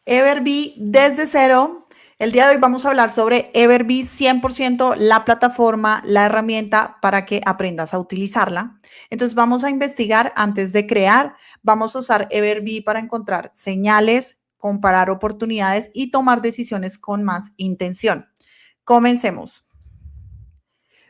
Everbee desde cero. El día de hoy vamos a hablar sobre Everbee 100%, la plataforma, la herramienta para que aprendas a utilizarla. Entonces vamos a investigar antes de crear. Vamos a usar Everbee para encontrar señales, comparar oportunidades y tomar decisiones con más intención. Comencemos.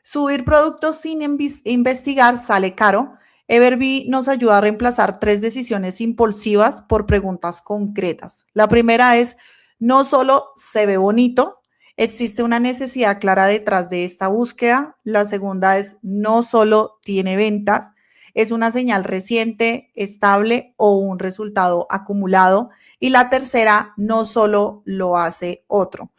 Subir productos sin investigar sale caro. Everbee nos ayuda a reemplazar 3 decisiones impulsivas por preguntas concretas. La primera es, no solo se ve bonito, existe una necesidad clara detrás de esta búsqueda. La segunda es, no solo tiene ventas, es una señal reciente, estable o un resultado acumulado. Y la tercera, no solo lo hace otro.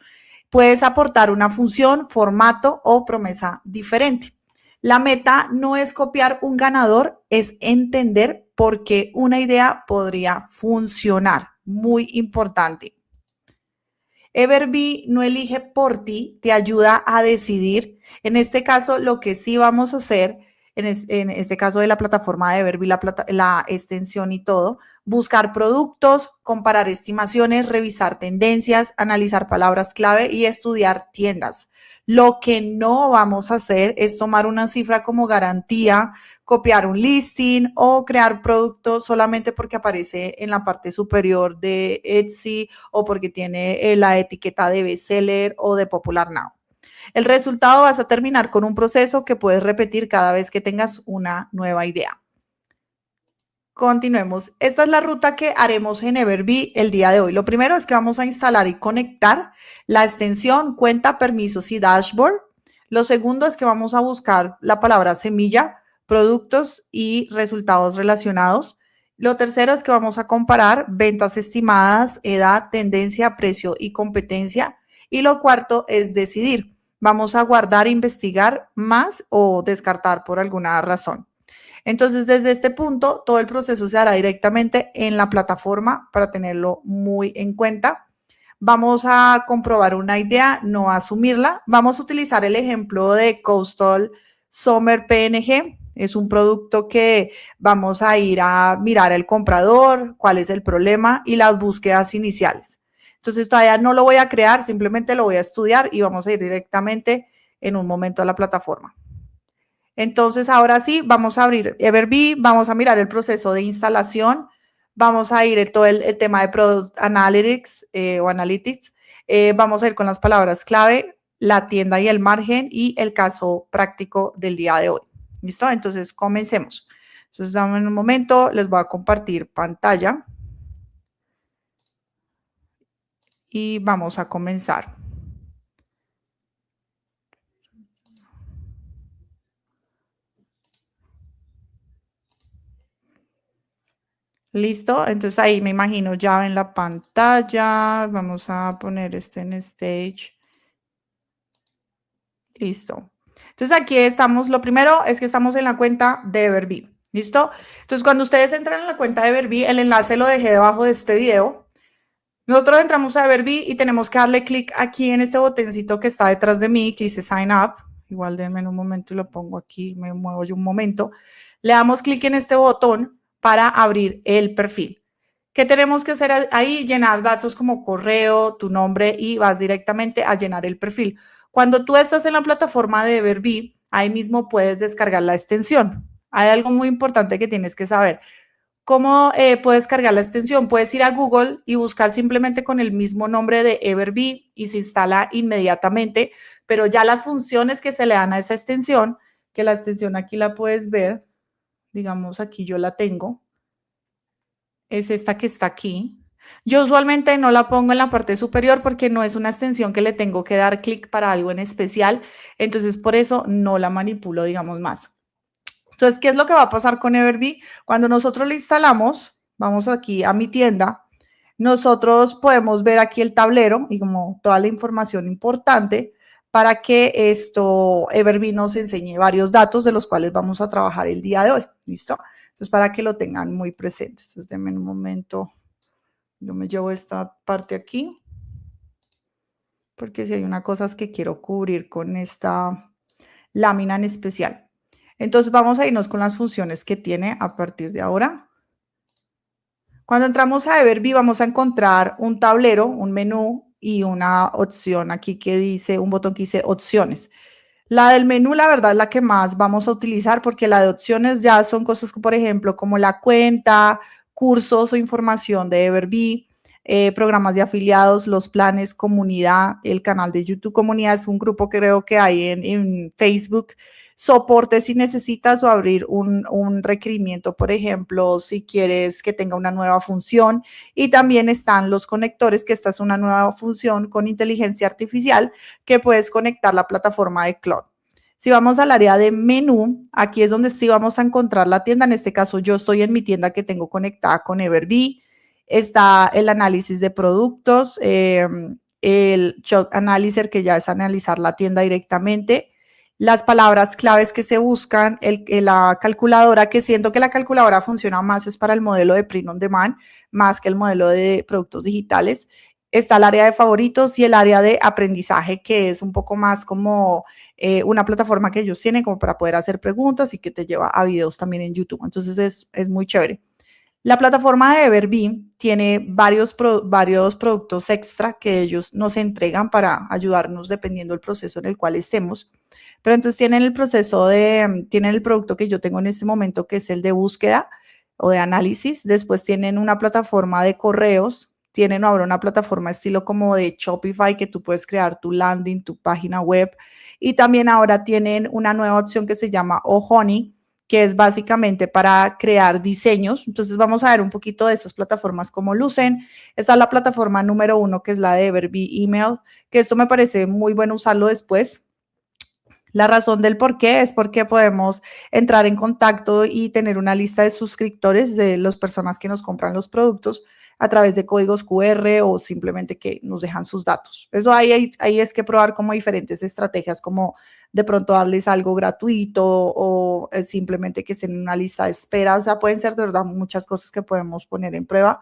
Puedes aportar una función, formato o promesa diferente. La meta no es copiar un ganador, es entender por qué una idea podría funcionar. Muy importante. Everbee no elige por ti, te ayuda a decidir. En este caso, lo que sí vamos a hacer, en este caso de la plataforma de Everbee, la extensión y todo, buscar productos, comparar estimaciones, revisar tendencias, analizar palabras clave y estudiar tiendas. Lo que no vamos a hacer es tomar una cifra como garantía, copiar un listing o crear producto solamente porque aparece en la parte superior de Etsy o porque tiene la etiqueta de bestseller o de Popular Now. El resultado vas a terminar con un proceso que puedes repetir cada vez que tengas una nueva idea. Continuemos. Esta es la ruta que haremos en Everbee el día de hoy. Lo primero es que vamos a instalar y conectar la extensión, cuenta, permisos y dashboard. Lo segundo es que vamos a buscar la palabra semilla, productos y resultados relacionados. Lo tercero es que vamos a comparar ventas estimadas, edad, tendencia, precio y competencia. Y lo cuarto es decidir. Vamos a guardar, investigar más o descartar por alguna razón. Entonces, desde este punto, todo el proceso se hará directamente en la plataforma para tenerlo muy en cuenta. Vamos a comprobar una idea, no asumirla. Vamos a utilizar el ejemplo de Coastal Summer PNG. Es un producto que vamos a ir a mirar al comprador, cuál es el problema y las búsquedas iniciales. Entonces, todavía no lo voy a crear, simplemente lo voy a estudiar y vamos a ir directamente en un momento a la plataforma. Entonces, ahora sí, vamos a abrir Everbee, vamos a mirar el proceso de instalación, vamos a ir en todo el tema de Product Analytics o Analytics, vamos a ir con las palabras clave, la tienda y el margen y el caso práctico del día de hoy. ¿Listo? Entonces, comencemos. Entonces, dame un momento, les voy a compartir pantalla y vamos a comenzar. Listo, entonces ahí me imagino ya en la pantalla, vamos a poner este en stage. Listo. Entonces aquí estamos, lo primero es que estamos en la cuenta de Everbee. ¿Listo? Entonces cuando ustedes entran en la cuenta de Everbee, el enlace lo dejé debajo de este video. Nosotros entramos a Everbee y tenemos que darle clic aquí en este botoncito que está detrás de mí, que dice Sign Up. Igual denme un momento y lo pongo aquí, me muevo yo un momento. Le damos clic en este botón para abrir el perfil. ¿Qué tenemos que hacer ahí? Llenar datos como correo, tu nombre y vas directamente a llenar el perfil. Cuando tú estás en la plataforma de Everbee, ahí mismo puedes descargar la extensión. Hay algo muy importante que tienes que saber. ¿Cómo puedes cargar la extensión? Puedes ir a Google y buscar simplemente con el mismo nombre de Everbee y se instala inmediatamente, pero ya las funciones que se le dan a esa extensión, que la extensión aquí la puedes ver, digamos aquí yo la tengo, es esta que está aquí. Yo usualmente no la pongo en la parte superior porque no es una extensión que le tengo que dar clic para algo en especial, entonces por eso no la manipulo, digamos, más. Entonces, ¿qué es lo que va a pasar con Everbee? Cuando nosotros le instalamos, vamos aquí a mi tienda, nosotros podemos ver aquí el tablero y como toda la información importante para que Everbee nos enseñe varios datos de los cuales vamos a trabajar el día de hoy. ¿Listo? Entonces, para que lo tengan muy presente. Entonces, denme un momento. Yo me llevo esta parte aquí porque si hay una cosa que quiero cubrir con esta lámina en especial. Entonces vamos a irnos con las funciones que tiene a partir de ahora. Cuando entramos a Everbee vamos a encontrar un tablero, un menú y una opción aquí que dice, un botón que dice opciones. La del menú, la verdad, es la que más vamos a utilizar porque la de opciones ya son cosas, por ejemplo, como la cuenta, cursos o información de Everbee, programas de afiliados, los planes, comunidad, el canal de YouTube Comunidad es un grupo que creo que hay en Facebook, soporte si necesitas o abrir un requerimiento, por ejemplo, si quieres que tenga una nueva función. Y también están los conectores, que esta es una nueva función con inteligencia artificial que puedes conectar la plataforma de Cloud. Si vamos al área de menú, aquí es donde sí vamos a encontrar la tienda. En este caso, yo estoy en mi tienda que tengo conectada con Everbee. Está el análisis de productos, el Shop Analyzer, que ya es analizar la tienda directamente, las palabras claves que se buscan, la calculadora, que siento que la calculadora funciona más es para el modelo de print on demand, más que el modelo de productos digitales. Está el área de favoritos y el área de aprendizaje, que es un poco más como una plataforma que ellos tienen como para poder hacer preguntas y que te lleva a videos también en YouTube. Entonces es muy chévere. La plataforma de Everbee tiene varios productos extra que ellos nos entregan para ayudarnos dependiendo del proceso en el cual estemos. Pero entonces tienen el producto que yo tengo en este momento, que es el de búsqueda o de análisis. Después tienen una plataforma de correos, tienen ahora una plataforma estilo como de Shopify, que tú puedes crear tu landing, tu página web. Y también ahora tienen una nueva opción que se llama Ohoney, que es básicamente para crear diseños. Entonces vamos a ver un poquito de estas plataformas cómo lucen. Esta es la plataforma número 1, que es la de Everbee Email, que esto me parece muy bueno usarlo después. La razón del por qué es porque podemos entrar en contacto y tener una lista de suscriptores de las personas que nos compran los productos a través de códigos QR o simplemente que nos dejan sus datos. Eso ahí es que probar como diferentes estrategias, como de pronto darles algo gratuito o simplemente que estén en una lista de espera. O sea, pueden ser de verdad muchas cosas que podemos poner en prueba.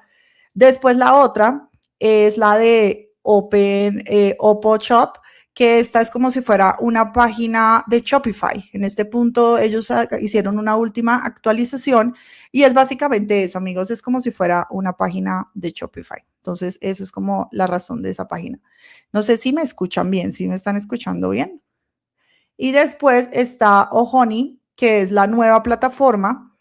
Después la otra es la de Oppo Shop, que esta es como si fuera una página de Shopify. En este punto ellos hicieron una última actualización y es básicamente eso, amigos, es como si fuera una página de Shopify. Entonces, eso es como la razón de esa página. No sé si me escuchan bien, si me están escuchando bien. Y después está Ohoney, que es la nueva plataforma.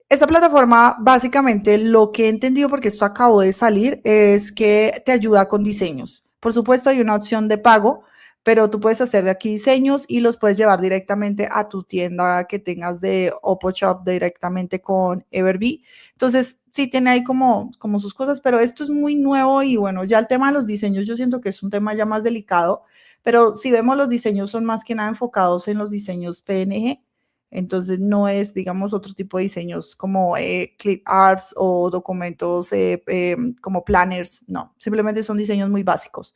Esta plataforma, básicamente, lo que he entendido, porque esto acabó de salir, es que te ayuda con diseños. Por supuesto, hay una opción de pago, pero tú puedes hacer aquí diseños y los puedes llevar directamente a tu tienda que tengas de Oppo Shop directamente con Everbee. Entonces, sí tiene ahí como sus cosas, pero esto es muy nuevo y bueno, ya el tema de los diseños yo siento que es un tema ya más delicado, pero si vemos los diseños son más que nada enfocados en los diseños PNG. Entonces no es, digamos, otro tipo de diseños como clip arts o documentos como planners, no, simplemente son diseños muy básicos.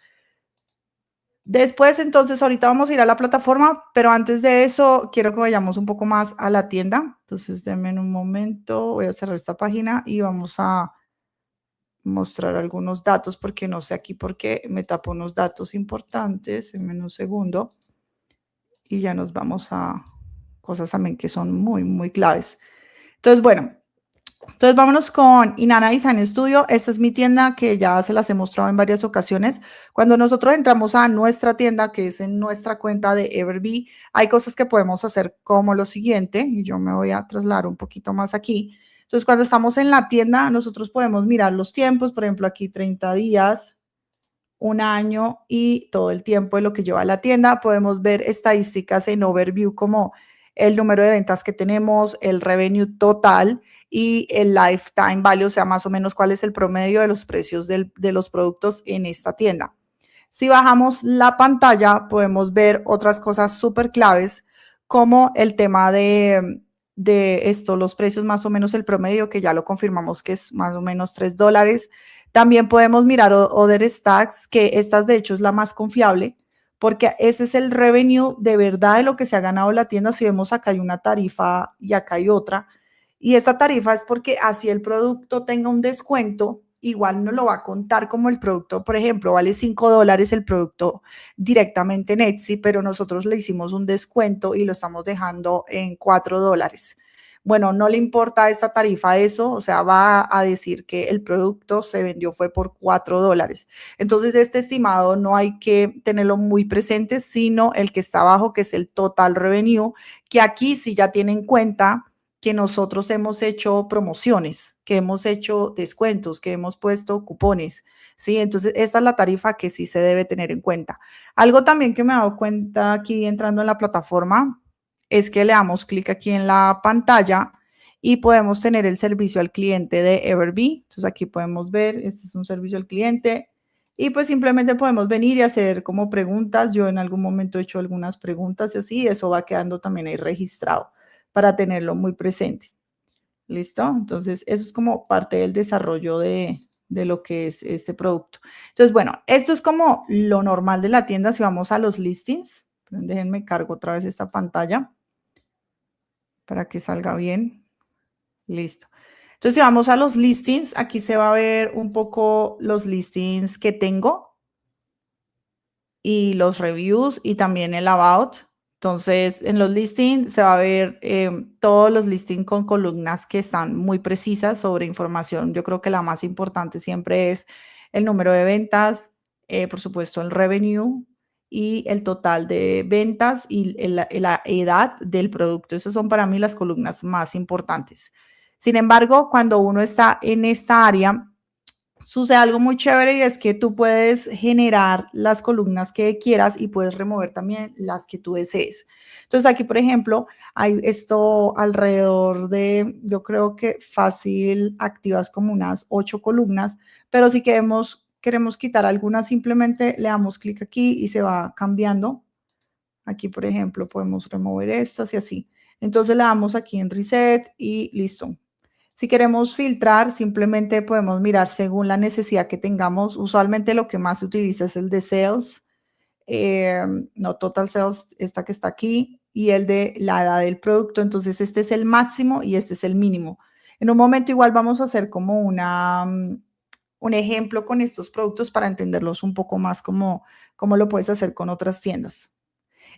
Después, entonces, ahorita vamos a ir a la plataforma, pero antes de eso, quiero que vayamos un poco más a la tienda. Entonces, denme un momento, voy a cerrar esta página y vamos a mostrar algunos datos, porque no sé aquí por qué me tapo unos datos importantes. Denme un segundo y ya nos vamos a cosas también que son muy, muy claves. Entonces, bueno, entonces vámonos con Inanna Design Studio. Esta es mi tienda que ya se las he mostrado en varias ocasiones. Cuando nosotros entramos a nuestra tienda, que es en nuestra cuenta de Everbee, hay cosas que podemos hacer como lo siguiente, y yo me voy a trasladar un poquito más aquí. Entonces, cuando estamos en la tienda, nosotros podemos mirar los tiempos, por ejemplo, aquí 30 días, un año y todo el tiempo de lo que lleva la tienda. Podemos ver estadísticas en Overview como el número de ventas que tenemos, el revenue total y el lifetime value, o sea, más o menos cuál es el promedio de los precios de los productos en esta tienda. Si bajamos la pantalla, podemos ver otras cosas súper claves como el tema de esto, los precios más o menos el promedio, que ya lo confirmamos que es más o menos $3. También podemos mirar Other Stacks, que esta de hecho es la más confiable, porque ese es el revenue de verdad de lo que se ha ganado la tienda. Si vemos acá hay una tarifa y acá hay otra. Y esta tarifa es porque así el producto tenga un descuento, igual no lo va a contar como el producto, por ejemplo, vale $5 el producto directamente en Etsy, pero nosotros le hicimos un descuento y lo estamos dejando en $4. bueno, no le importa esta tarifa eso, o sea, va a decir que el producto se vendió fue por $4. Entonces, este estimado no hay que tenerlo muy presente, sino el que está abajo, que es el total revenue, que aquí sí ya tiene en cuenta que nosotros hemos hecho promociones, que hemos hecho descuentos, que hemos puesto cupones, ¿sí? Entonces, esta es la tarifa que sí se debe tener en cuenta. Algo también que me he dado cuenta aquí entrando en la plataforma es que le damos clic aquí en la pantalla y podemos tener el servicio al cliente de Everbee. Entonces, aquí podemos ver, este es un servicio al cliente y pues simplemente podemos venir y hacer como preguntas. Yo en algún momento he hecho algunas preguntas y así, eso va quedando también ahí registrado para tenerlo muy presente. ¿Listo? Entonces, eso es como parte del desarrollo de lo que es este producto. Entonces, bueno, esto es como lo normal de la tienda. Si vamos a los listings, déjenme cargo otra vez esta pantalla para que salga bien. Listo. Entonces, si vamos a los listings, aquí se va a ver un poco los listings que tengo y los reviews y también el about. Entonces, en los listings se va a ver todos los listings con columnas que están muy precisas sobre información. Yo creo que la más importante siempre es el número de ventas, por supuesto el revenue y el total de ventas y la edad del producto. Esas son para mí las columnas más importantes. Sin embargo, cuando uno está en esta área, sucede algo muy chévere y es que tú puedes generar las columnas que quieras y puedes remover también las que tú desees. Entonces aquí, por ejemplo, hay esto alrededor de, yo creo que fácil, activas como unas 8 columnas, pero si queremos quitar algunas, simplemente le damos clic aquí y se va cambiando. Aquí, por ejemplo, podemos remover estas y así. Entonces le damos aquí en Reset y listo. Si queremos filtrar, simplemente podemos mirar según la necesidad que tengamos. Usualmente lo que más se utiliza es el de Sales, no Total Sales, esta que está aquí, y el de la edad del producto. Entonces, este es el máximo y este es el mínimo. En un momento igual vamos a hacer como un ejemplo con estos productos para entenderlos un poco más cómo lo puedes hacer con otras tiendas.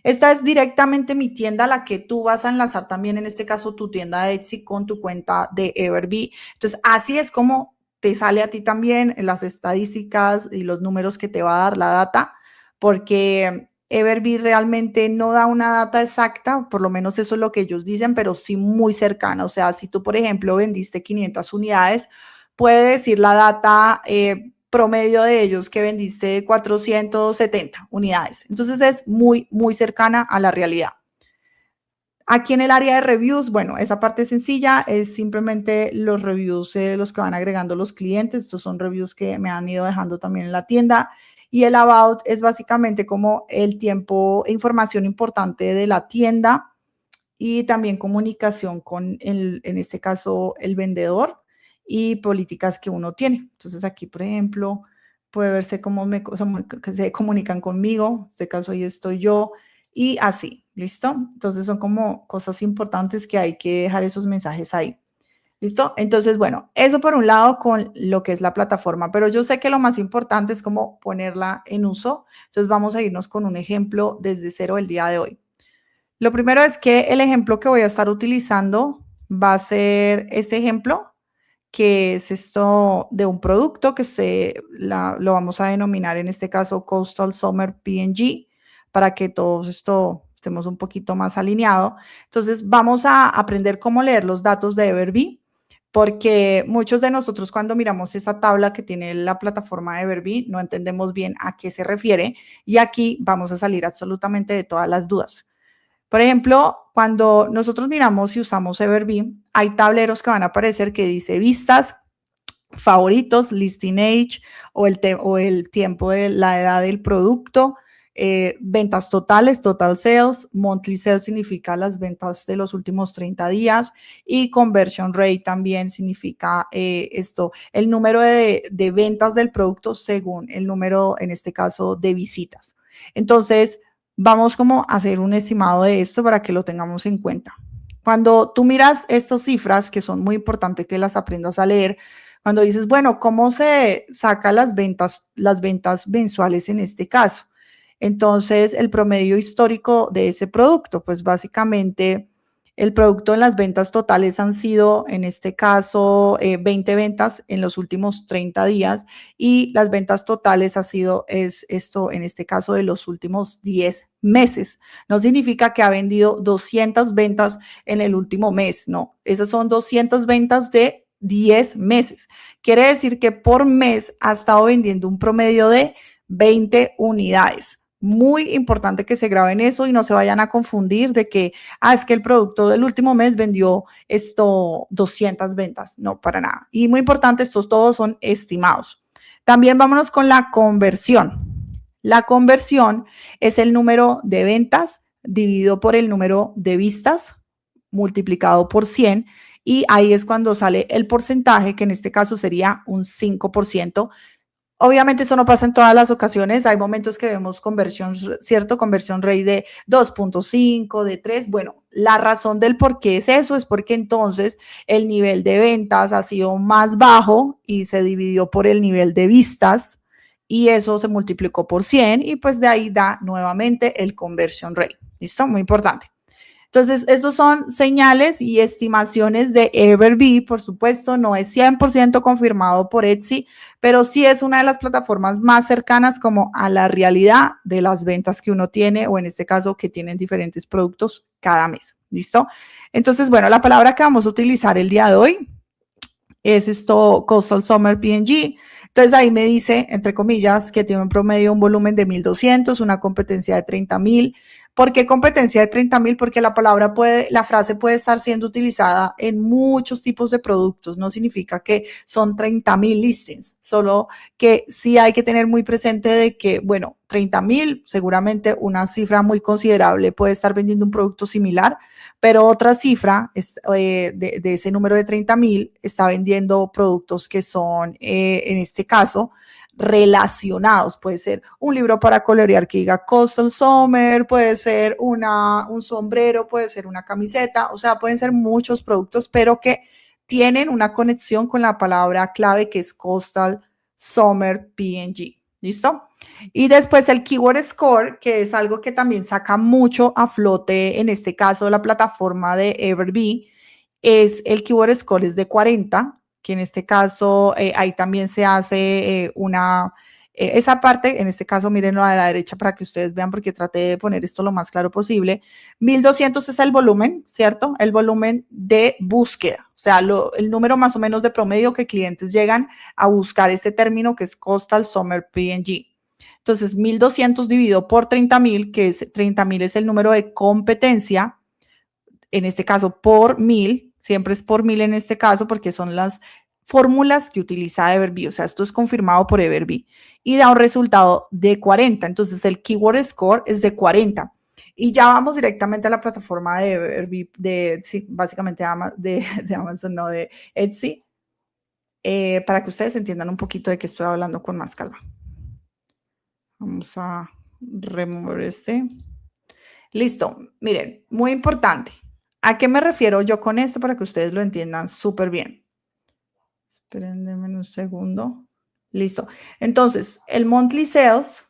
Esta es directamente mi tienda, la que tú vas a enlazar también, en este caso, tu tienda de Etsy con tu cuenta de Everbee. Entonces, así es como te sale a ti también las estadísticas y los números que te va a dar la data, porque Everbee realmente no da una data exacta, por lo menos eso es lo que ellos dicen, pero sí muy cercana. O sea, si tú, por ejemplo, vendiste 500 unidades, puede decir la data promedio de ellos que vendiste 470 unidades. Entonces es muy, muy cercana a la realidad. Aquí en el área de reviews, bueno, esa parte sencilla es simplemente los reviews, los que van agregando los clientes. Estos son reviews que me han ido dejando también en la tienda. Y el about es básicamente como el tiempo e información importante de la tienda y también comunicación con, en este caso, el vendedor y políticas que uno tiene. Entonces aquí, por ejemplo, puede verse cómo se comunican conmigo. En este caso, ahí estoy yo y así, ¿listo? Entonces son como cosas importantes que hay que dejar esos mensajes ahí. ¿Listo? Entonces, bueno, eso por un lado con lo que es la plataforma, pero yo sé que lo más importante es cómo ponerla en uso. Entonces vamos a irnos con un ejemplo desde cero el día de hoy. Lo primero es que el ejemplo que voy a estar utilizando va a ser este ejemplo, que es esto de un producto que lo vamos a denominar en este caso Coastal Summer PNG, para que todos esto estemos un poquito más alineados. Entonces vamos a aprender cómo leer los datos de Everbee, porque muchos de nosotros cuando miramos esa tabla que tiene la plataforma de Everbee no entendemos bien a qué se refiere y aquí vamos a salir absolutamente de todas las dudas. Por ejemplo, cuando nosotros miramos y usamos Everbee, hay tableros que van a aparecer que dice vistas, favoritos, listing age o el tiempo de la edad del producto, ventas totales, total sales, monthly sales significa las ventas de los últimos 30 días y conversion rate también significa el número de ventas del producto según el número, en este caso, de visitas. Entonces, vamos como a hacer un estimado de esto para que lo tengamos en cuenta. Cuando tú miras estas cifras, que son muy importantes que las aprendas a leer, cuando dices, bueno, ¿cómo se saca las ventas mensuales en este caso? Entonces, el promedio histórico de ese producto, pues básicamente el producto en las ventas totales han sido, en este caso, 20 ventas en los últimos 30 días y las ventas totales ha sido, es esto, en este caso, de los últimos 10 meses. No significa que ha vendido 200 ventas en el último mes, no. Esas son 200 ventas de 10 meses. Quiere decir que por mes ha estado vendiendo un promedio de 20 unidades. Muy importante que se graben eso y no se vayan a confundir de que, es que el producto del último mes vendió 200 ventas. No, para nada. Y muy importante, estos todos son estimados. También vámonos con la conversión. La conversión es el número de ventas dividido por el número de vistas multiplicado por 100 y ahí es cuando sale el porcentaje, que en este caso sería un 5%. Obviamente eso no pasa en todas las ocasiones, hay momentos que vemos conversión, ¿cierto? Conversión rate de 2.5, de 3. Bueno, la razón del por qué es eso es porque entonces el nivel de ventas ha sido más bajo y se dividió por el nivel de vistas y eso se multiplicó por 100 y pues de ahí da nuevamente el conversion rate. ¿Listo? Muy importante. Entonces, estos son señales y estimaciones de Everbee, por supuesto, no es 100% confirmado por Etsy, pero sí es una de las plataformas más cercanas como a la realidad de las ventas que uno tiene o en este caso que tienen diferentes productos cada mes. ¿Listo? Entonces, bueno, la palabra que vamos a utilizar el día de hoy es esto, Coastal Summer PNG. Entonces ahí me dice, entre comillas, que tiene un promedio, un volumen de 1,200, una competencia de 30,000. ¿Por qué competencia de 30,000? Porque la frase puede estar siendo utilizada en muchos tipos de productos. No significa que son 30,000 listings, solo que sí hay que tener muy presente de que, bueno, 30,000, seguramente una cifra muy considerable puede estar vendiendo un producto similar, pero otra cifra de ese número de 30,000 está vendiendo productos que son, en este caso, relacionados. Puede ser un libro para colorear que diga Coastal Summer, puede ser un sombrero, puede ser una camiseta, o sea, pueden ser muchos productos, pero que tienen una conexión con la palabra clave que es Coastal Summer PNG. ¿Listo? Y después el Keyword Score, que es algo que también saca mucho a flote, en este caso la plataforma de Everbee, es el Keyword Score es de 40, que en este caso ahí también se hace esa parte, en este caso mírenlo a la derecha para que ustedes vean porque traté de poner esto lo más claro posible. 1,200 es el volumen, ¿cierto? El volumen de búsqueda, o sea, el número más o menos de promedio que clientes llegan a buscar este término que es Coastal Summer PNG. Entonces, 1,200 dividido por 30,000, que es 30,000 es el número de competencia, en este caso por 1,000, siempre es por 1,000 en este caso porque son las fórmulas que utiliza Everbee, o sea, esto es confirmado por Everbee y da un resultado de 40, entonces el Keyword Score es de 40 y ya vamos directamente a la plataforma de Everbee, sí, básicamente de Amazon, no de Etsy, para que ustedes entiendan un poquito de qué estoy hablando con más calma. Vamos a remover este. Listo, miren, muy importante. ¿A qué me refiero yo con esto para que ustedes lo entiendan súper bien? Espérenme un segundo. Listo. Entonces, el monthly sales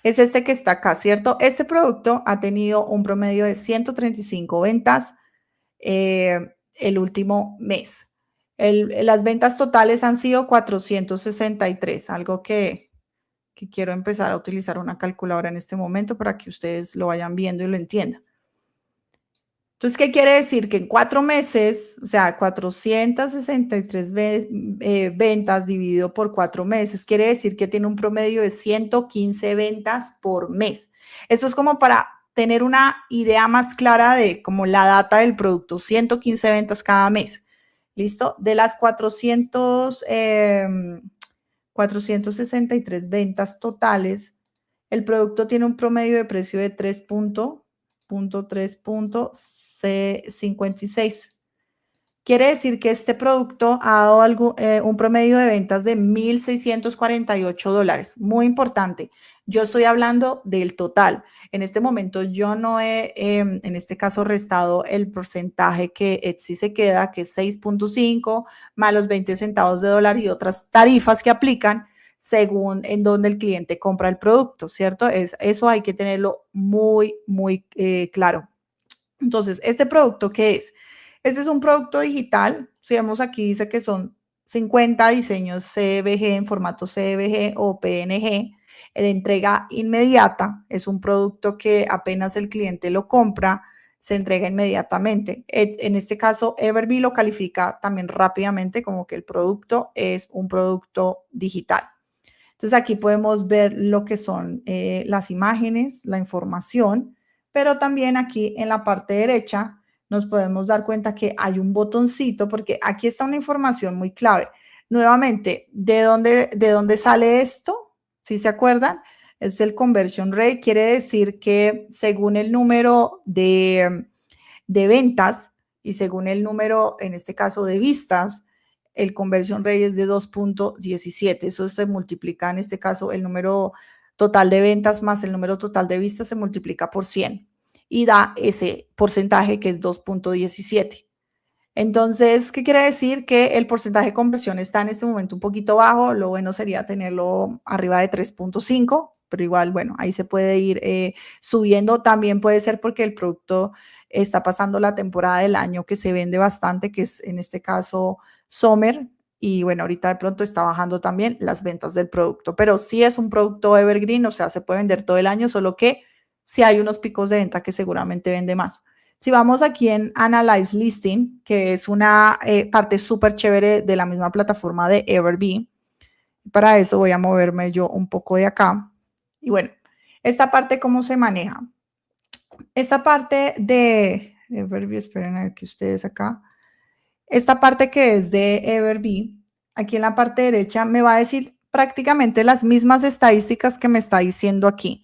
es este que está acá, ¿cierto? Este producto ha tenido un promedio de 135 ventas el último mes. Las ventas totales han sido 463, algo que quiero empezar a utilizar una calculadora en este momento para que ustedes lo vayan viendo y lo entiendan. Entonces, ¿qué quiere decir? Que en 4 meses, o sea, 463 ventas dividido por 4 meses, quiere decir que tiene un promedio de 115 ventas por mes. Esto es como para tener una idea más clara de como la data del producto, 115 ventas cada mes. ¿Listo? De las 463 ventas totales, el producto tiene un promedio de precio de 3.56. Quiere decir que este producto ha dado un promedio de ventas de $1,648. Muy importante. Yo estoy hablando del total. En este momento yo no he, en este caso, restado el porcentaje que Etsy se queda, que es 6.5 más los 20 centavos de dólar y otras tarifas que aplican según en donde el cliente compra el producto, ¿cierto? Eso hay que tenerlo muy, muy claro. Entonces, ¿este producto qué es? Este es un producto digital. Si vemos aquí, dice que son 50 diseños CBG en formato CBG o PNG de entrega inmediata. Es un producto que apenas el cliente lo compra, se entrega inmediatamente. En este caso, Everbee lo califica también rápidamente como que el producto es un producto digital. Entonces aquí podemos ver lo que son las imágenes, la información, pero también aquí en la parte derecha nos podemos dar cuenta que hay un botoncito porque aquí está una información muy clave. Nuevamente, ¿de dónde sale esto? ¿Sí se acuerdan? Es el conversion rate, quiere decir que según el número de ventas y según el número, en este caso, de vistas, el conversion rate es de 2.17. Eso se multiplica, en este caso, el número total de ventas más el número total de vistas se multiplica por 100 y da ese porcentaje que es 2.17. Entonces, ¿qué quiere decir? Que el porcentaje de conversión está en este momento un poquito bajo. Lo bueno sería tenerlo arriba de 3.5, pero igual, bueno, ahí se puede ir subiendo. También puede ser porque el producto está pasando la temporada del año que se vende bastante, que es en este caso Summer. Y bueno, ahorita de pronto está bajando también las ventas del producto, pero sí es un producto evergreen, o sea, se puede vender todo el año, solo que sí hay unos picos de venta que seguramente vende más. Si vamos aquí en Analyze Listing, que es una parte súper chévere de la misma plataforma de Everbee, para eso voy a moverme yo un poco de acá. Y bueno, esta parte, ¿cómo se maneja? Esta parte de Everbee, esperen aquí ustedes acá. Esta parte que es de Everbee, aquí en la parte derecha, me va a decir prácticamente las mismas estadísticas que me está diciendo aquí.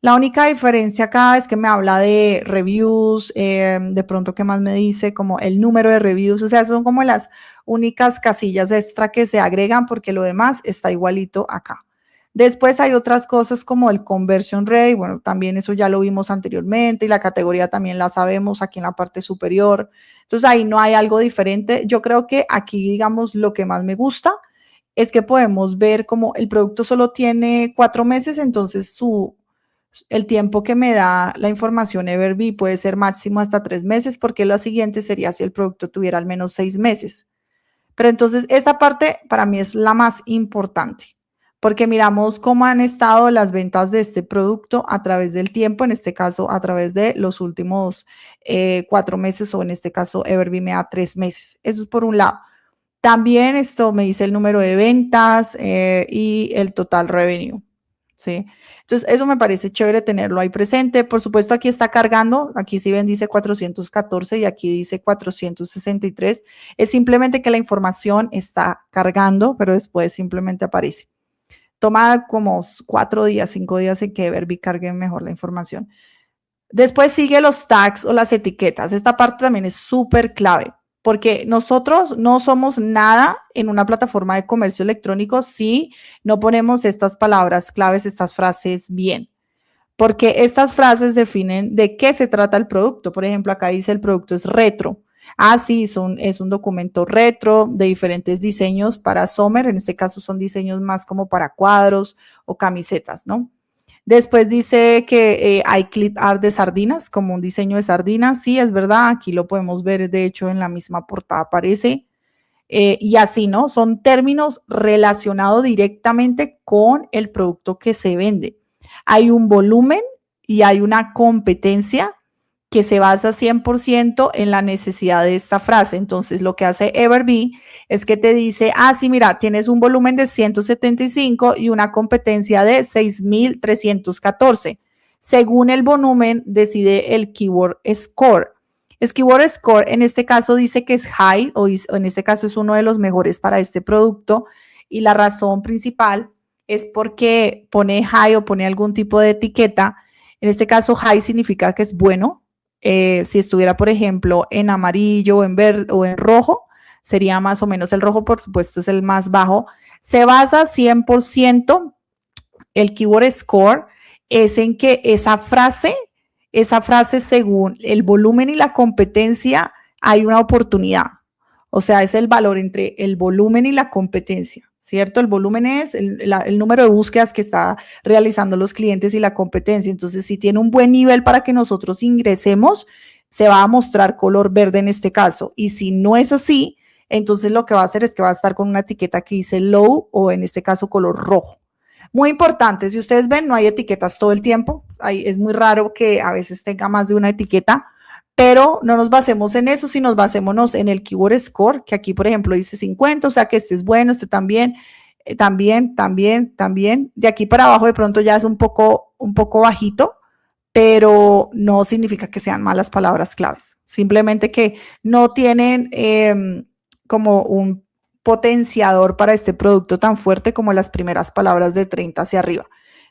La única diferencia acá es que me habla de reviews, de pronto qué más me dice, como el número de reviews, o sea, son como las únicas casillas extra que se agregan porque lo demás está igualito acá. Después hay otras cosas como el conversion rate, bueno, también eso ya lo vimos anteriormente y la categoría también la sabemos aquí en la parte superior. Entonces ahí no hay algo diferente. Yo creo que aquí, digamos, lo que más me gusta es que podemos ver como el producto solo tiene 4 meses, entonces el tiempo que me da la información Everbee puede ser máximo hasta 3 meses, porque la siguiente sería si el producto tuviera al menos 6 meses. Pero entonces esta parte para mí es la más importante, porque miramos cómo han estado las ventas de este producto a través del tiempo, en este caso a través de los últimos 4 meses o en este caso Everbee me da 3 meses. Eso es por un lado. También esto me dice el número de ventas y el total revenue, ¿sí? Entonces, eso me parece chévere tenerlo ahí presente. Por supuesto, aquí está cargando. Aquí si ven dice 414 y aquí dice 463. Es simplemente que la información está cargando, pero después simplemente aparece. Toma como 4 días, 5 días en que Everbee cargue mejor la información. Después sigue los tags o las etiquetas. Esta parte también es súper clave porque nosotros no somos nada en una plataforma de comercio electrónico si no ponemos estas palabras claves, estas frases bien. Porque estas frases definen de qué se trata el producto. Por ejemplo, acá dice el producto es retro. Ah, sí, es un documento retro de diferentes diseños para Summer. En este caso son diseños más como para cuadros o camisetas, ¿no? Después dice que hay clip art de sardinas, como un diseño de sardinas. Sí, es verdad, aquí lo podemos ver, de hecho, en la misma portada aparece. Y así, ¿no? Son términos relacionados directamente con el producto que se vende. Hay un volumen y hay una competencia que se basa 100% en la necesidad de esta frase. Entonces, lo que hace Everbee es que te dice, ah, sí, mira, tienes un volumen de 175 y una competencia de 6.314. Según el volumen, decide el keyword score. El keyword score en este caso dice que es high o en este caso es uno de los mejores para este producto y la razón principal es porque pone high o pone algún tipo de etiqueta. En este caso high significa que es bueno. Si estuviera, por ejemplo, en amarillo o en verde o en rojo, sería más o menos el rojo, por supuesto, es el más bajo. Se basa 100% el keyword score es en que esa frase según el volumen y la competencia, hay una oportunidad. O sea, es el valor entre el volumen y la competencia, ¿cierto? El volumen es el número de búsquedas que está realizando los clientes y la competencia. Entonces, si tiene un buen nivel para que nosotros ingresemos, se va a mostrar color verde en este caso. Y si no es así, entonces lo que va a hacer es que va a estar con una etiqueta que dice low o en este caso color rojo. Muy importante, si ustedes ven, no hay etiquetas todo el tiempo. Es muy raro que a veces tenga más de una etiqueta, pero no nos basemos en eso, sino basémonos en el keyword score, que aquí, por ejemplo, dice 50, o sea que este es bueno, este también, también. De aquí para abajo de pronto ya es un poco bajito, pero no significa que sean malas palabras claves. Simplemente que no tienen como un potenciador para este producto tan fuerte como las primeras palabras de 30 hacia arriba.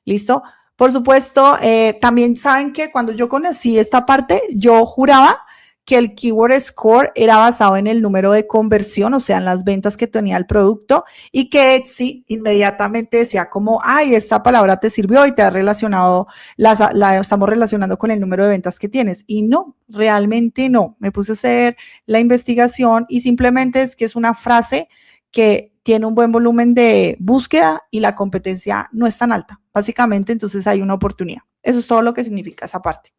¿Listo? Por supuesto, también saben que cuando yo conocí esta parte, yo juraba que el keyword score era basado en el número de conversión, o sea, en las ventas que tenía el producto, y que Etsy inmediatamente decía como, ay, esta palabra te sirvió y te ha relacionado, la estamos relacionando con el número de ventas que tienes. Y no, realmente no. Me puse a hacer la investigación y simplemente es que es una frase que tiene un buen volumen de búsqueda y la competencia no es tan alta. Básicamente, entonces hay una oportunidad. Eso es todo lo que significa esa parte.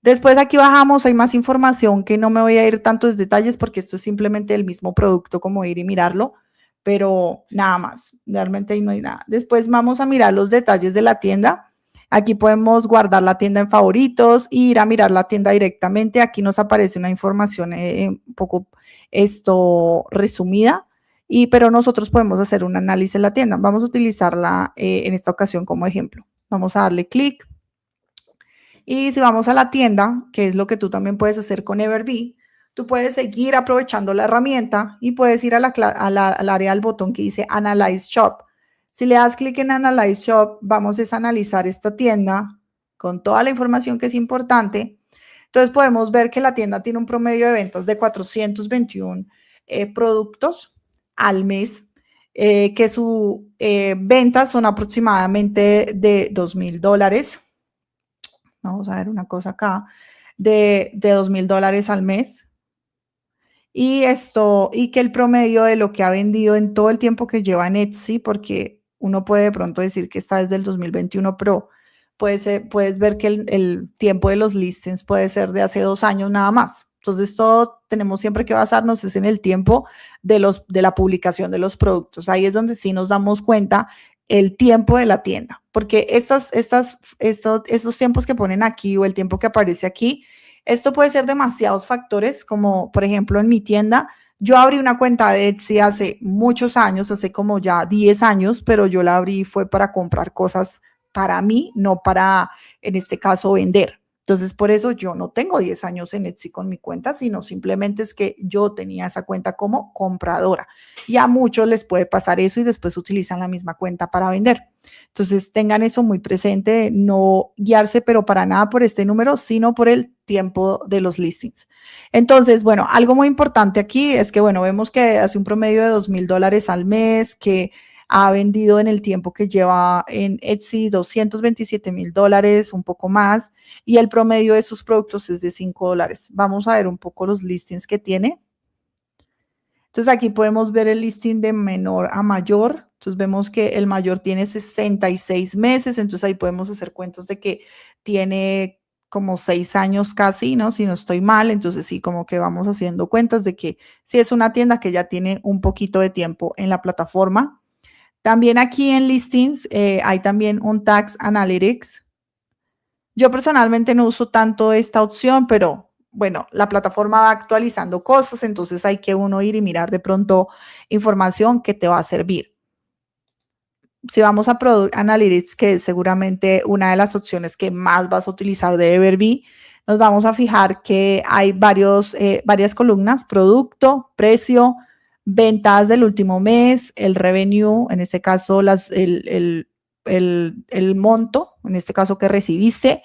Después aquí bajamos, hay más información que no me voy a ir tantos detalles porque esto es simplemente el mismo producto como ir y mirarlo, pero nada más, realmente ahí no hay nada. Después vamos a mirar los detalles de la tienda. Aquí podemos guardar la tienda en favoritos, ir a mirar la tienda directamente. Aquí nos aparece una información un poco resumida, pero nosotros podemos hacer un análisis en la tienda. Vamos a utilizarla en esta ocasión como ejemplo. Vamos a darle clic. Y si vamos a la tienda, que es lo que tú también puedes hacer con Everbee, tú puedes seguir aprovechando la herramienta y puedes ir al área del botón que dice Analyze Shop. Si le das clic en Analyze Shop, vamos a analizar esta tienda con toda la información que es importante. Entonces podemos ver que la tienda tiene un promedio de ventas de 421 productos al mes, que sus ventas son aproximadamente de $2,000. Vamos a ver una cosa acá, de $2,000 al mes. Y que el promedio de lo que ha vendido en todo el tiempo que lleva en Etsy, porque uno puede de pronto decir que está desde el 2021, pero puedes ver que el tiempo de los listings puede ser de hace 2 años nada más. Entonces, todo tenemos siempre que basarnos es en el tiempo de la publicación de los productos. Ahí es donde sí nos damos cuenta el tiempo de la tienda, porque estos tiempos que ponen aquí o el tiempo que aparece aquí, esto puede ser demasiados factores, como por ejemplo en mi tienda, yo abrí una cuenta de Etsy hace muchos años, hace como ya 10 años, pero yo la abrí fue para comprar cosas para mí, no para, en este caso, vender. Entonces, por eso yo no tengo 10 años en Etsy con mi cuenta, sino simplemente es que yo tenía esa cuenta como compradora. Y a muchos les puede pasar eso y después utilizan la misma cuenta para vender. Entonces, tengan eso muy presente, no guiarse, pero para nada por este número, sino por el tiempo de los listings. Entonces, bueno, algo muy importante aquí es que, bueno, vemos que hace un promedio de $2,000 al mes, que ha vendido en el tiempo que lleva en Etsy $227,000, un poco más, y el promedio de sus productos es de $5. Vamos a ver un poco los listings que tiene. Entonces aquí podemos ver el listing de menor a mayor. Entonces vemos que el mayor tiene 66 meses, entonces ahí podemos hacer cuentas de que tiene como 6 años casi, ¿no? Si no estoy mal, entonces sí, como que vamos haciendo cuentas de que sí es una tienda que ya tiene un poquito de tiempo en la plataforma. También aquí en listings hay también un Tax Analytics. Yo personalmente no uso tanto esta opción, pero bueno, la plataforma va actualizando cosas, entonces hay que uno ir y mirar de pronto información que te va a servir. Si vamos a Product Analytics, que es seguramente una de las opciones que más vas a utilizar de Everbee, nos vamos a fijar que hay varias columnas: producto, precio, ventas del último mes, el revenue, en este caso el monto, en este caso que recibiste,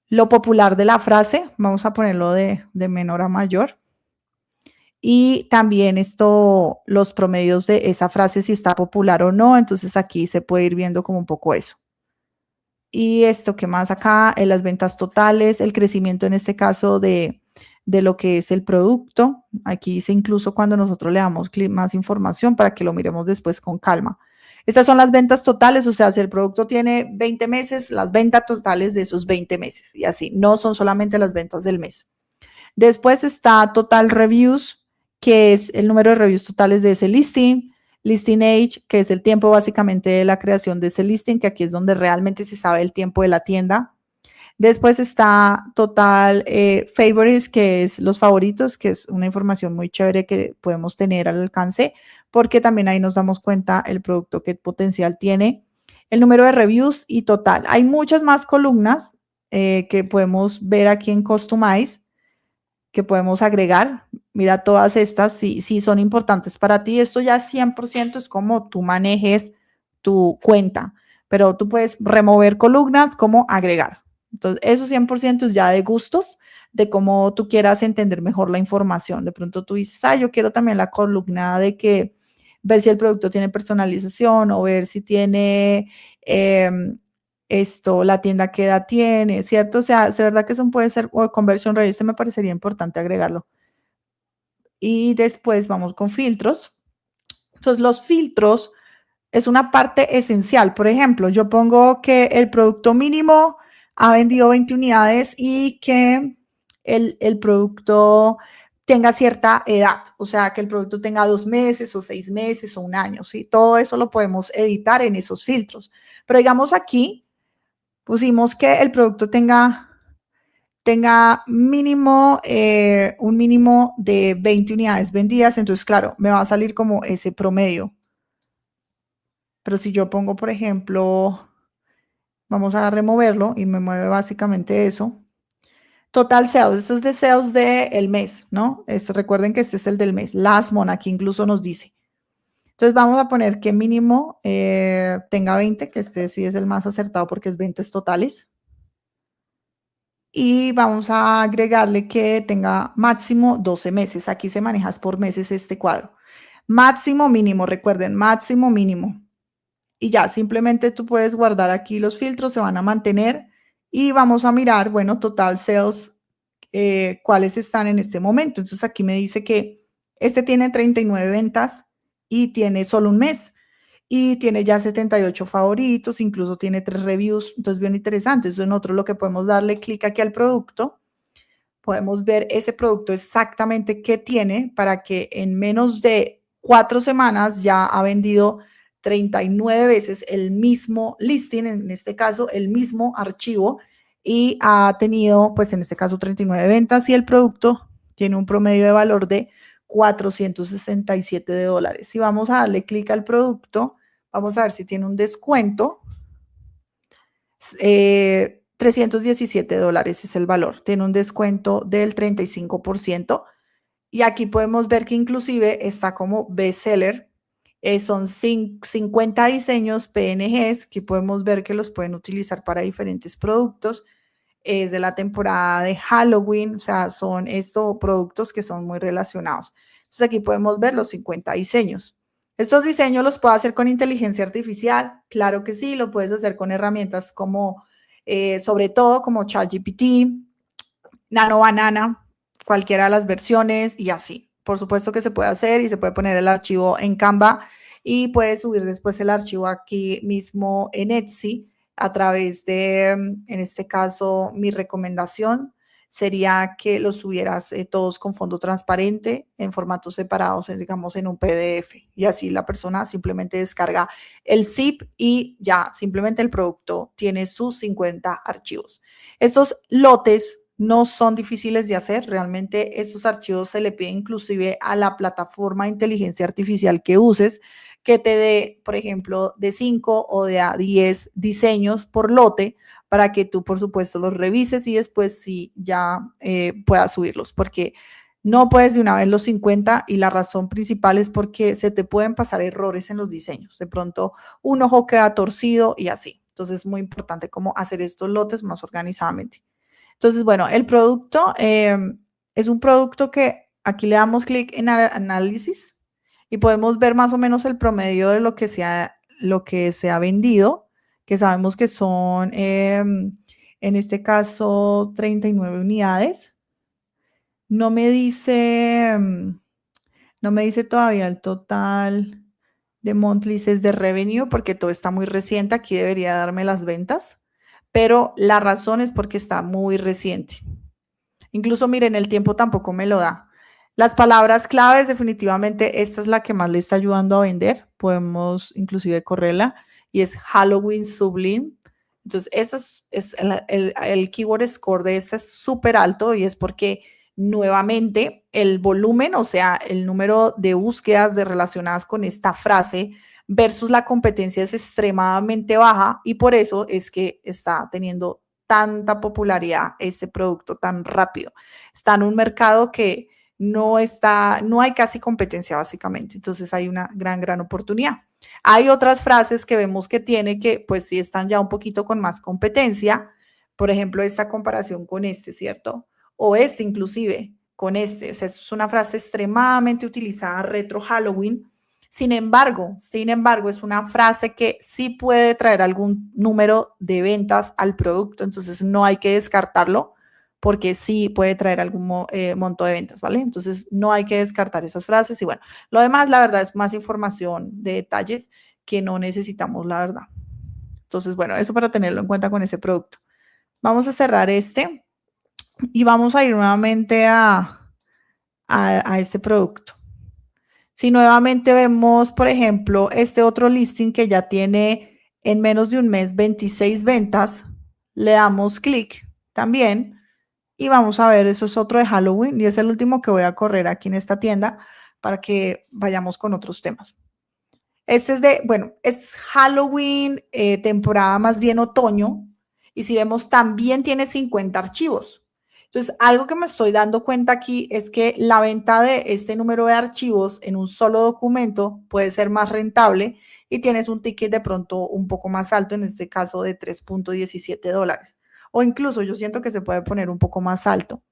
lo popular de la frase, vamos a ponerlo de menor a mayor, y también los promedios de esa frase, si está popular o no. Entonces aquí se puede ir viendo como un poco eso. Y ¿qué más acá? En las ventas totales, el crecimiento en este caso de lo que es el producto. Aquí dice incluso cuando nosotros le damos más información para que lo miremos después con calma. Estas son las ventas totales, o sea, si el producto tiene 20 meses, las ventas totales de esos 20 meses y así, no son solamente las ventas del mes. Después está Total Reviews, que es el número de reviews totales de ese listing. Listing Age, que es el tiempo básicamente de la creación de ese listing, que aquí es donde realmente se sabe el tiempo de la tienda. Después está Total Favorites, que es los favoritos, que es una información muy chévere que podemos tener al alcance, porque también ahí nos damos cuenta el producto qué potencial tiene, el número de reviews y total. Hay muchas más columnas que podemos ver aquí en Customize, que podemos agregar. Mira, todas estas sí son importantes para ti. Esto ya 100% es como tú manejes tu cuenta, pero tú puedes remover columnas como agregar. Entonces, eso 100% es ya de gustos, de cómo tú quieras entender mejor la información. De pronto tú dices, yo quiero también la columna de que ver si el producto tiene personalización o ver si tiene la tienda que edad tiene, ¿cierto? O sea, es verdad que eso puede ser, o conversion rate, me parecería importante agregarlo. Y después vamos con filtros. Entonces, los filtros es una parte esencial. Por ejemplo, yo pongo que el producto mínimo ha vendido 20 unidades y que el producto tenga cierta edad, o sea, que el producto tenga 2 meses o 6 meses o un año, ¿sí? Todo eso lo podemos editar en esos filtros. Pero digamos aquí, pusimos que el producto tenga mínimo, un mínimo de 20 unidades vendidas, entonces, claro, me va a salir como ese promedio. Pero si yo pongo, por ejemplo, vamos a removerlo y me mueve básicamente eso. Total sales, esto es de sales del mes, ¿no? Recuerden que este es el del mes. Last month, aquí incluso nos dice. Entonces vamos a poner que mínimo tenga 20, que este sí es el más acertado porque es ventas totales. Y vamos a agregarle que tenga máximo 12 meses. Aquí se maneja por meses este cuadro. Máximo, mínimo, recuerden, máximo, mínimo. Y ya, simplemente tú puedes guardar aquí los filtros, se van a mantener y vamos a mirar, bueno, total sales, cuáles están en este momento. Entonces aquí me dice que este tiene 39 ventas y tiene solo un mes y tiene ya 78 favoritos, incluso tiene 3 reviews, entonces bien interesante. Eso es nosotros lo que podemos darle clic aquí al producto, podemos ver ese producto exactamente qué tiene para que en menos de 4 semanas ya ha vendido 39 veces el mismo listing, en este caso el mismo archivo, y ha tenido, pues en este caso, 39 ventas y el producto tiene un promedio de valor de $467. Si vamos a darle clic al producto, vamos a ver si tiene un descuento. $317 es el valor, tiene un descuento del 35%. Y aquí podemos ver que inclusive está como bestseller. Son 50 diseños PNGs que podemos ver que los pueden utilizar para diferentes productos. Es de la temporada de Halloween, o sea, son estos productos que son muy relacionados. Entonces aquí podemos ver los 50 diseños. Estos diseños los puedo hacer con inteligencia artificial, claro que sí, lo puedes hacer con herramientas como, sobre todo como ChatGPT, Nano Banana, cualquiera de las versiones y así. Por supuesto que se puede hacer y se puede poner el archivo en Canva y puedes subir después el archivo aquí mismo en Etsy a través de, en este caso, mi recomendación sería que los subieras todos con fondo transparente en formatos separados, digamos en un PDF y así la persona simplemente descarga el zip y ya simplemente el producto tiene sus 50 archivos. Estos lotes no son difíciles de hacer, realmente estos archivos se le pide inclusive a la plataforma de inteligencia artificial que uses, que te dé, por ejemplo, de 5 o de 10 diseños por lote para que tú, por supuesto, los revises y después sí ya puedas subirlos, porque no puedes de una vez los 50 y la razón principal es porque se te pueden pasar errores en los diseños. De pronto un ojo queda torcido y así. Entonces es muy importante cómo hacer estos lotes más organizadamente. Entonces, bueno, el producto es un producto que aquí le damos clic en análisis y podemos ver más o menos el promedio de lo que se ha vendido, que sabemos que son, en este caso, 39 unidades. No me dice, no me dice todavía el total de monthlies de revenue porque todo está muy reciente. Aquí debería darme las ventas, pero la razón es porque está muy reciente. Incluso miren, el tiempo tampoco me lo da. Las palabras claves, definitivamente, esta es la que más le está ayudando a vender. Podemos inclusive correrla y es Halloween Sublime. Entonces, esta es el keyword score de esta es súper alto y es porque nuevamente el volumen, o sea, el número de búsquedas relacionadas con esta frase versus la competencia es extremadamente baja y por eso es que está teniendo tanta popularidad este producto tan rápido. Está en un mercado que no hay casi competencia básicamente, entonces hay una gran oportunidad. Hay otras frases que vemos que tiene que pues sí están ya un poquito con más competencia, por ejemplo, esta comparación con este, ¿cierto? O este inclusive con este, o sea, es una frase extremadamente utilizada retro Halloween. Sin embargo, es una frase que sí puede traer algún número de ventas al producto, entonces no hay que descartarlo porque sí puede traer algún monto de ventas, ¿vale? Entonces no hay que descartar esas frases y bueno, lo demás, la verdad, es más información de detalles que no necesitamos, la verdad. Entonces, bueno, eso para tenerlo en cuenta con ese producto. Vamos a cerrar este y vamos a ir nuevamente a este producto. Si nuevamente vemos, por ejemplo, este otro listing que ya tiene en menos de un mes 26 ventas, le damos clic también y vamos a ver, eso es otro de Halloween y es el último que voy a correr aquí en esta tienda para que vayamos con otros temas. Este es este es Halloween, temporada más bien otoño y si vemos también tiene 50 archivos. Entonces, algo que me estoy dando cuenta aquí es que la venta de este número de archivos en un solo documento puede ser más rentable y tienes un ticket de pronto un poco más alto, en este caso de $3.17. O incluso yo siento que se puede poner un poco más alto.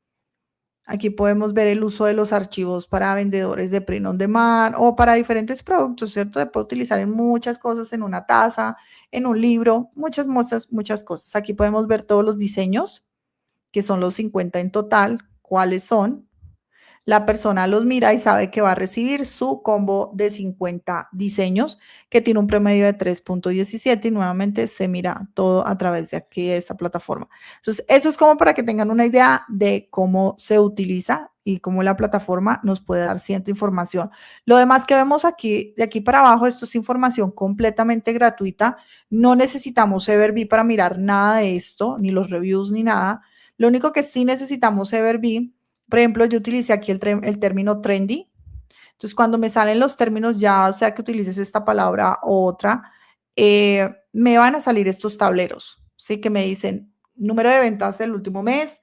Aquí podemos ver el uso de los archivos para vendedores de print on demand o para diferentes productos, ¿cierto? Se puede utilizar en muchas cosas, en una taza, en un libro, muchas cosas. Aquí podemos ver todos los diseños, que son los 50 en total, cuáles son. La persona los mira y sabe que va a recibir su combo de 50 diseños que tiene un promedio de 3.17 y nuevamente se mira todo a través de aquí de esta plataforma. Entonces, eso es como para que tengan una idea de cómo se utiliza y cómo la plataforma nos puede dar cierta información. Lo demás que vemos aquí, de aquí para abajo, esto es información completamente gratuita. No necesitamos Everbee para mirar nada de esto, ni los reviews, ni nada. Lo único que sí necesitamos Everbee, por ejemplo, yo utilicé aquí el término trendy. Entonces, cuando me salen los términos, ya sea que utilices esta palabra o otra, me van a salir estos tableros, ¿sí? Que me dicen número de ventas del último mes,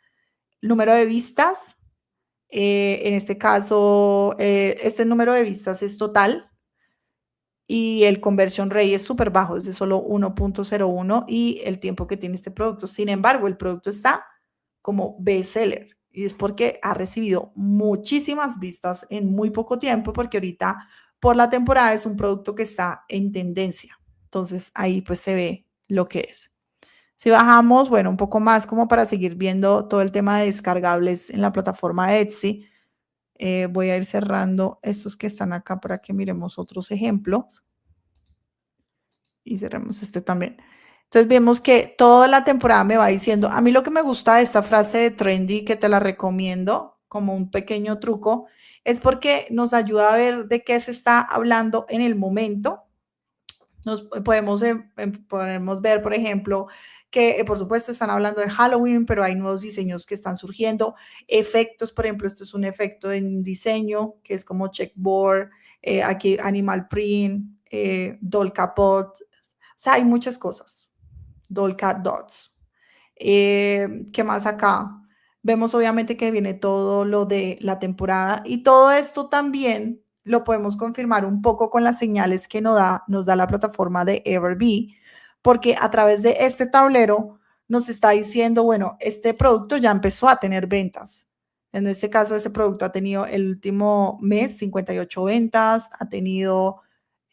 número de vistas. En este caso, este número de vistas es total y el conversion rate es súper bajo, es de solo 1.01 y el tiempo que tiene este producto. Sin embargo, el producto está como bestseller y es porque ha recibido muchísimas vistas en muy poco tiempo porque ahorita por la temporada es un producto que está en tendencia. Entonces ahí pues se ve lo que es. Si bajamos, bueno, un poco más como para seguir viendo todo el tema de descargables en la plataforma de Etsy, voy a ir cerrando estos que están acá para que miremos otros ejemplos y cerremos este también. Entonces vemos que toda la temporada me va diciendo, a mí lo que me gusta de esta frase de trendy, que te la recomiendo como un pequeño truco, es porque nos ayuda a ver de qué se está hablando en el momento. Nos podemos ver, por ejemplo, que por supuesto están hablando de Halloween, pero hay nuevos diseños que están surgiendo. Efectos, por ejemplo, esto es un efecto en diseño que es como checkboard, aquí animal print, doll capot, o sea, hay muchas cosas. Dolcat Dots. ¿Qué más acá? Vemos obviamente que viene todo lo de la temporada y todo esto también lo podemos confirmar un poco con las señales que nos da la plataforma de Everbee, porque a través de este tablero nos está diciendo, bueno, este producto ya empezó a tener ventas. En este caso, este producto ha tenido el último mes 58 ventas,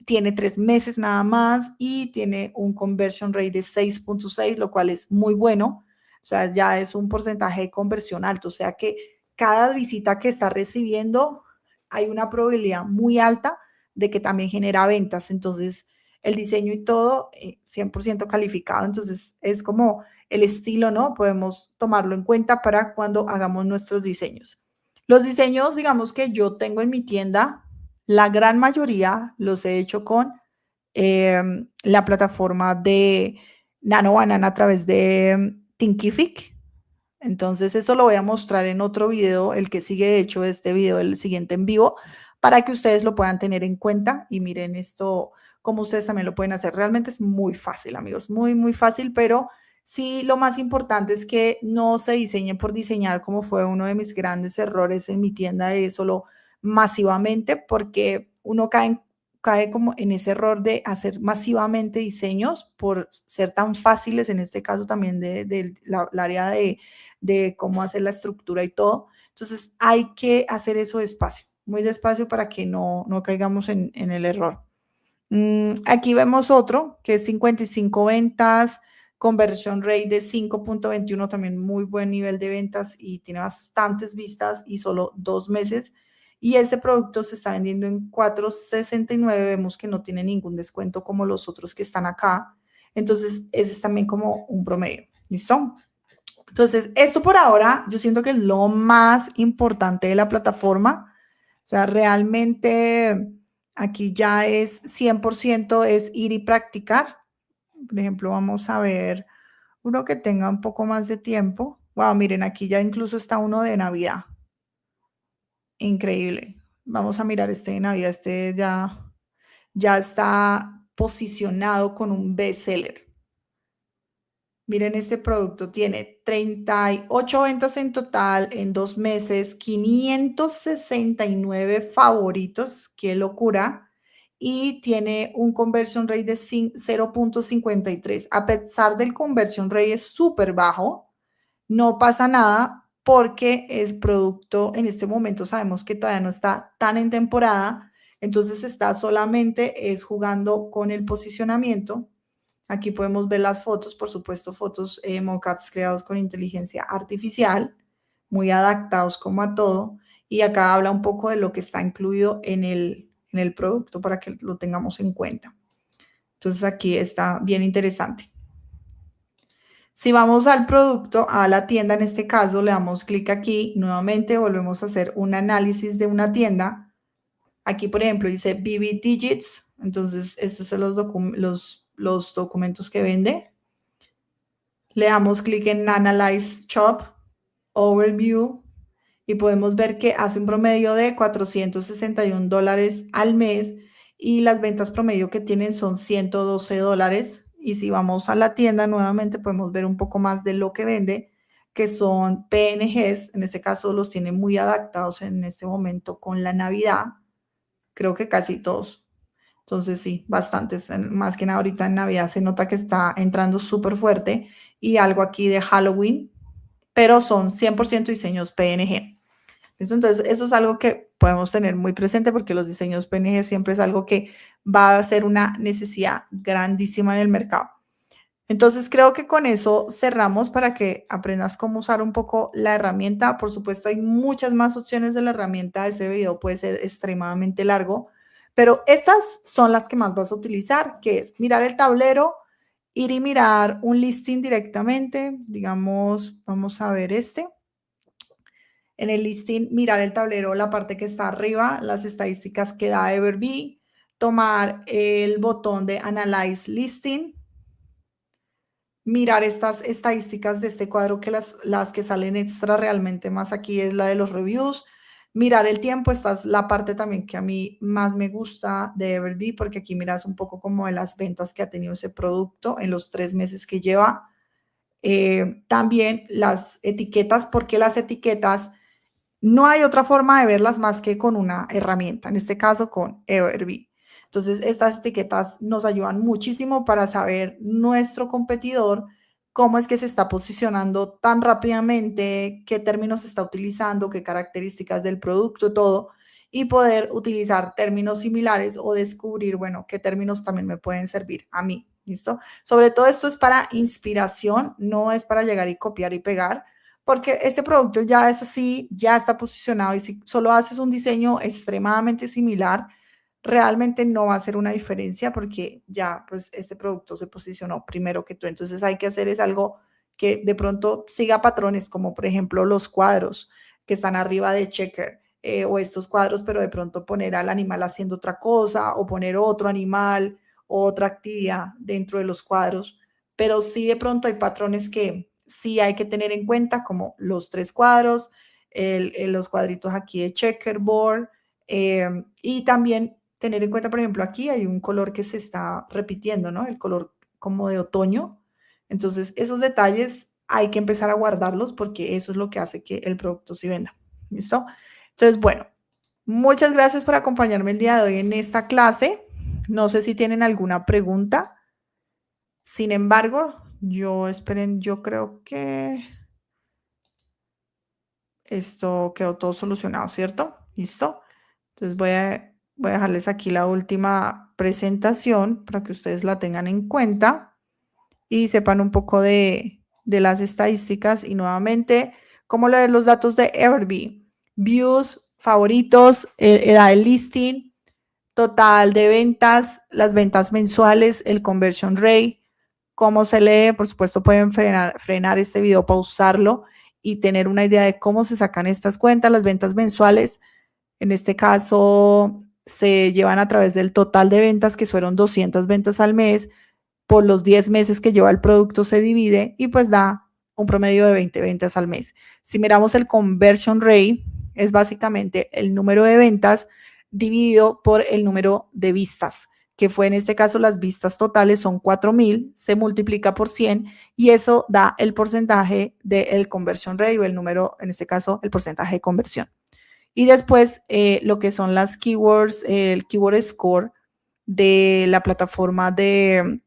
tiene 3 meses nada más y tiene un conversion rate de 6.6, lo cual es muy bueno. O sea, ya es un porcentaje de conversión alto. O sea que cada visita que está recibiendo hay una probabilidad muy alta de que también genera ventas. Entonces, el diseño y todo 100% calificado. Entonces, es como el estilo, ¿no? Podemos tomarlo en cuenta para cuando hagamos nuestros diseños. Los diseños, digamos que yo tengo en mi tienda, la gran mayoría los he hecho con la plataforma de Nano Banana a través de Thinkific. Entonces, eso lo voy a mostrar en otro video, el que sigue, de hecho, este video, el siguiente en vivo, para que ustedes lo puedan tener en cuenta y miren esto, cómo ustedes también lo pueden hacer. Realmente es muy fácil, amigos, muy, muy fácil, pero sí lo más importante es que no se diseñe por diseñar, como fue uno de mis grandes errores en mi tienda de solo masivamente, porque uno cae como en ese error de hacer masivamente diseños por ser tan fáciles, en este caso también de la área de cómo hacer la estructura y todo. Entonces hay que hacer eso despacio, muy despacio para que no caigamos en el error. Aquí vemos otro que es 55 ventas, conversion rate de 5.21, también muy buen nivel de ventas y tiene bastantes vistas y solo 2 meses. Y este producto se está vendiendo en 4.69. Vemos que no tiene ningún descuento como los otros que están acá. Entonces, ese es también como un promedio. ¿Listo? Entonces, esto por ahora yo siento que es lo más importante de la plataforma. O sea, realmente aquí ya es 100% es ir y practicar. Por ejemplo, vamos a ver uno que tenga un poco más de tiempo. Wow, miren, aquí ya incluso está uno de Navidad. Increíble. Vamos a mirar este de Navidad. Este ya está posicionado con un bestseller. Miren, este producto tiene 38 ventas en total en 2 meses, 569 favoritos, qué locura, y tiene un conversion rate de 0.53. A pesar del conversion rate es súper bajo, no pasa nada porque el producto en este momento sabemos que todavía no está tan en temporada, entonces está solamente es jugando con el posicionamiento. Aquí podemos ver las fotos, por supuesto, fotos mockups creados con inteligencia artificial, muy adaptados como a todo. Y acá habla un poco de lo que está incluido en el producto para que lo tengamos en cuenta. Entonces aquí está bien interesante. Si vamos al producto, a la tienda, en este caso, le damos clic aquí, nuevamente volvemos a hacer un análisis de una tienda. Aquí, por ejemplo, dice BB Digits, entonces estos son los documentos que vende. Le damos clic en Analyze Shop, Overview, y podemos ver que hace un promedio de $461 al mes y las ventas promedio que tienen son $112. Y si vamos a la tienda nuevamente podemos ver un poco más de lo que vende, que son PNGs, en este caso los tiene muy adaptados en este momento con la Navidad, creo que casi todos. Entonces sí, bastantes, más que nada ahorita en Navidad se nota que está entrando súper fuerte y algo aquí de Halloween, pero son 100% diseños PNG. ¿Listo? Entonces, eso es algo que podemos tener muy presente porque los diseños PNG siempre es algo que va a ser una necesidad grandísima en el mercado. Entonces, creo que con eso cerramos para que aprendas cómo usar un poco la herramienta. Por supuesto, hay muchas más opciones de la herramienta. Ese video puede ser extremadamente largo, pero estas son las que más vas a utilizar, que es mirar el tablero, ir y mirar un listing directamente. Digamos, vamos a ver este. En el listing, mirar el tablero, la parte que está arriba, las estadísticas que da Everbee, tomar el botón de Analyze Listing, mirar estas estadísticas de este cuadro, que las que salen extra realmente más aquí es la de los reviews, mirar el tiempo. Esta es la parte también que a mí más me gusta de Everbee, porque aquí miras un poco como de las ventas que ha tenido ese producto en los 3 meses que lleva. También las etiquetas, porque las etiquetas no hay otra forma de verlas más que con una herramienta, en este caso con Everbee. Entonces, estas etiquetas nos ayudan muchísimo para saber nuestro competidor, cómo es que se está posicionando tan rápidamente, qué términos está utilizando, qué características del producto, todo, y poder utilizar términos similares o descubrir, bueno, qué términos también me pueden servir a mí. ¿Listo? Sobre todo esto es para inspiración, no es para llegar y copiar y pegar, porque este producto ya es así, ya está posicionado, y si solo haces un diseño extremadamente similar, realmente no va a hacer una diferencia porque ya pues este producto se posicionó primero que tú. Entonces hay que hacer es algo que de pronto siga patrones como por ejemplo los cuadros que están arriba de checker o estos cuadros, pero de pronto poner al animal haciendo otra cosa o poner otro animal o otra actividad dentro de los cuadros. Pero sí de pronto hay patrones que sí hay que tener en cuenta, como los tres cuadros, los cuadritos aquí de checkerboard y también tener en cuenta, por ejemplo, aquí hay un color que se está repitiendo, ¿no? El color como de otoño. Entonces, esos detalles hay que empezar a guardarlos porque eso es lo que hace que el producto se venda. ¿Listo? Entonces, bueno, muchas gracias por acompañarme el día de hoy en esta clase. No sé si tienen alguna pregunta. Sin embargo, yo creo que esto quedó todo solucionado, ¿cierto? ¿Listo? Entonces voy a dejarles aquí la última presentación para que ustedes la tengan en cuenta y sepan un poco de las estadísticas y nuevamente, como lo de los datos de Everbee, views, favoritos, edad del listing, total de ventas, las ventas mensuales, el conversion rate, cómo se lee, por supuesto pueden frenar este video, pausarlo y tener una idea de cómo se sacan estas cuentas, las ventas mensuales. En este caso, se llevan a través del total de ventas, que fueron 200 ventas al mes, por los 10 meses que lleva el producto se divide y pues da un promedio de 20 ventas al mes. Si miramos el conversion rate, es básicamente el número de ventas dividido por el número de vistas, que fue en este caso las vistas totales son 4,000, se multiplica por 100 y eso da el porcentaje del conversion rate o el número, en este caso, el porcentaje de conversión. Y después lo que son las keywords, el keyword score de la plataforma de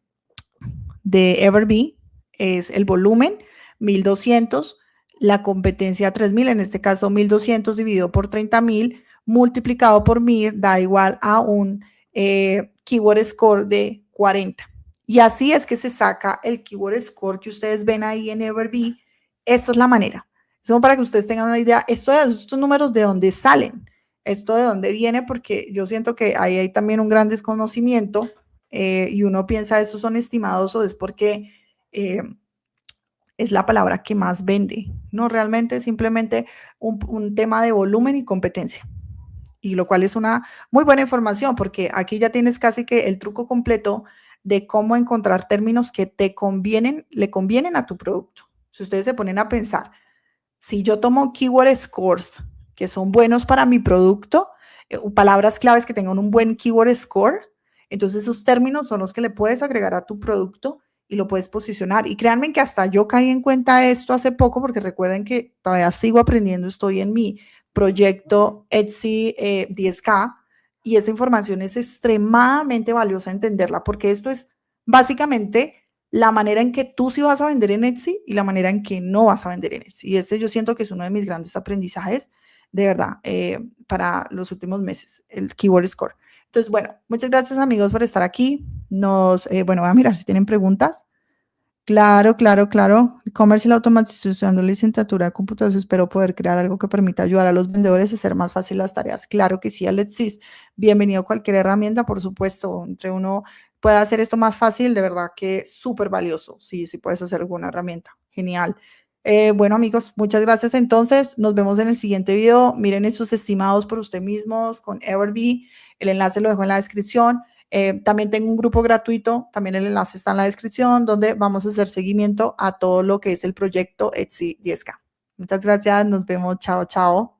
Everbee es el volumen, 1200, la competencia 3000, en este caso 1200 dividido por 30,000 multiplicado por 1000 da igual a un keyword score de 40. Y así es que se saca el keyword score que ustedes ven ahí en Everbee. Esta es la manera. Es como para que ustedes tengan una idea, estos números de dónde salen, esto de dónde viene, porque yo siento que ahí hay también un gran desconocimiento y uno piensa estos son estimados o es porque es la palabra que más vende. No, realmente es simplemente un tema de volumen y competencia. Y lo cual es una muy buena información porque aquí ya tienes casi que el truco completo de cómo encontrar términos que te convienen, le convienen a tu producto. Si ustedes se ponen a pensar, si yo tomo keyword scores que son buenos para mi producto, palabras claves que tengan un buen keyword score, entonces esos términos son los que le puedes agregar a tu producto y lo puedes posicionar. Y créanme que hasta yo caí en cuenta esto hace poco porque recuerden que todavía sigo aprendiendo, estoy en mi proyecto Etsy 10K y esta información es extremadamente valiosa entenderla porque esto es básicamente la manera en que tú sí vas a vender en Etsy y la manera en que no vas a vender en Etsy. Y este yo siento que es uno de mis grandes aprendizajes, de verdad, para los últimos meses, el Keyword Score. Entonces, bueno, muchas gracias amigos por estar aquí. Bueno, voy a mirar si tienen preguntas. Claro, claro, claro. E-commerce y la automatización de la licenciatura de computación. Espero poder crear algo que permita ayudar a los vendedores a hacer más fácil las tareas. Claro que sí, Alexis. Bienvenido a cualquier herramienta, por supuesto. Entre uno pueda hacer esto más fácil, de verdad que súper valioso. Sí, sí puedes hacer alguna herramienta. Genial. Bueno, amigos, muchas gracias. Entonces, nos vemos en el siguiente video. Miren esos estimados por usted mismos con Everbee. El enlace lo dejo en la descripción. También tengo un grupo gratuito, también el enlace está en la descripción, donde vamos a hacer seguimiento a todo lo que es el proyecto Etsy 10K. Muchas gracias, nos vemos, chao, chao.